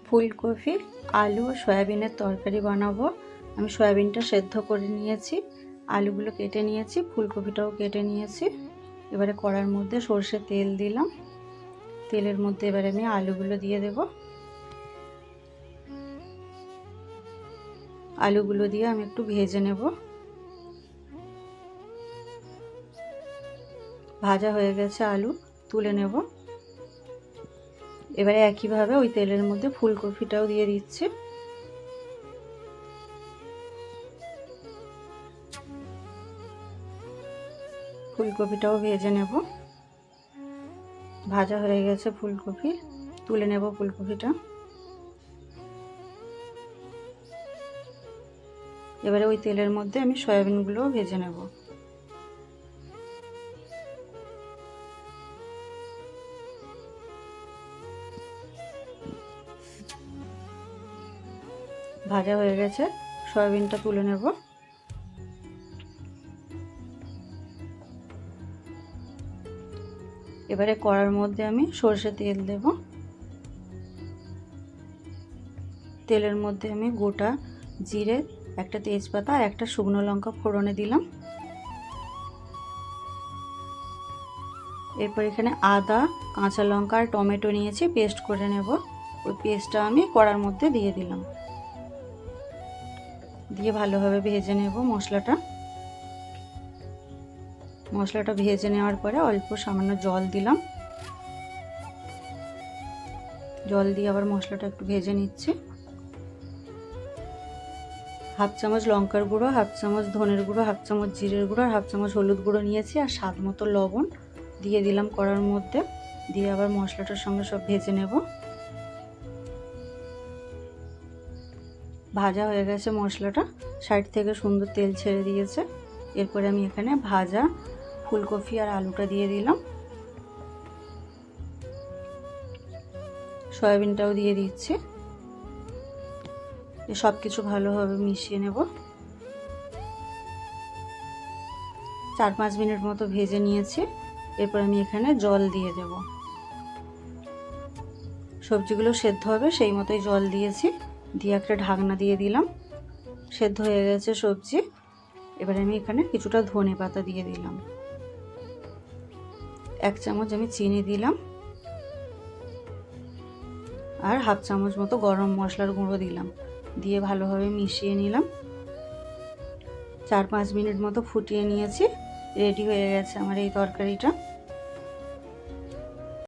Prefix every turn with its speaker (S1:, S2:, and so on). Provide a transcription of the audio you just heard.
S1: ফুলকপি আলু ও সয়াবিনের তরকারি বানাবো। আমি সয়াবিনটা সেদ্ধ করে নিয়েছি, আলুগুলো কেটে নিয়েছি, ফুলকপিটাও কেটে নিয়েছি। এবারে কড়ার মধ্যে সরষের তেল দিলাম। তেলের মধ্যে এবারে আমি আলুগুলো দিয়ে দেব। আলুগুলো দিয়ে আমি একটু ভেজে নেব। ভাজা হয়ে গেছে আলু, তুলে নেব। এবারে একইভাবে ওই তেলের মধ্যে ফুলকপিটাও দিয়ে দিচ্ছি। ফুলকপিটাও ভেজে নেব। ভাজা হয়ে গেছে ফুলকপি, তুলে নেব ফুলকপিটা। এবারে ওই তেলের মধ্যে আমি সয়াবিনগুলোও ভেজে নেব। ভাজা হয়ে গেছে, সয়াবিনটা তুলে নেব। এবারে কড়ার মধ্যে আমি সরষে তেল দেব। তেলের মধ্যে আমি গোটা জিরে, একটা তেজপাতা আর একটা শুকনো লঙ্কা ফোড়নে দিলাম। এরপর এখানে আদা, কাঁচা লঙ্কা আর টমেটো নিয়েছি, পেস্ট করে নেব। ওই পেস্টটা আমি কড়ার মধ্যে দিয়ে দিলাম। দিয়ে ভালোভাবে ভেজে নেব মশলাটা। মশলাটা ভেজে নেওয়ার পরে অল্প সামান্য জল দিলাম। জল দিয়ে আবার মশলাটা একটু ভেজে নিচ্ছি। হাফ চামচ লঙ্কার গুঁড়ো, হাফ চামচ ধনের গুঁড়ো, হাফ চামচ জিরের গুঁড়ো আর হাফ চামচ হলুদ গুঁড়ো নিয়েছি, আর স্বাদ মতো লবণ দিয়ে দিলাম কড়ার মধ্যে। দিয়ে আবার মশলাটার সঙ্গে সব ভেজে নেব। ভাজা হয়ে গেছে মশলাটা, সাইড থেকে সুন্দর তেল ছেড়ে দিয়েছে। এরপরে আমি এখানে ভাজা ফুলকপি আর আলুটা দিয়ে দিলাম। সয়াবিনটাও দিয়ে দিচ্ছি। সব কিছু ভালোভাবে মিশিয়ে নেব। 4-5 মিনিট মতো ভেজে নিয়েছি। এরপর আমি এখানে জল দিয়ে দেব। সবজিগুলো সেদ্ধ হবে সেই মতোই জল দিয়েছি। দিয়ে একটা ঢাকনা দিয়ে দিলাম। সেদ্ধ হয়ে গেছে সবজি। এবারে আমি এখানে কিছুটা ধনে পাতা দিয়ে দিলাম। 1 চামচ আমি চিনি দিলাম, আর হাফ চামচ মতো গরম মশলার গুঁড়ো দিলাম। দিয়ে ভালোভাবে মিশিয়ে নিলাম। 4-5 মিনিট মতো ফুটিয়ে নিয়েছি। রেডি হয়ে গেছে আমার এই তরকারিটা।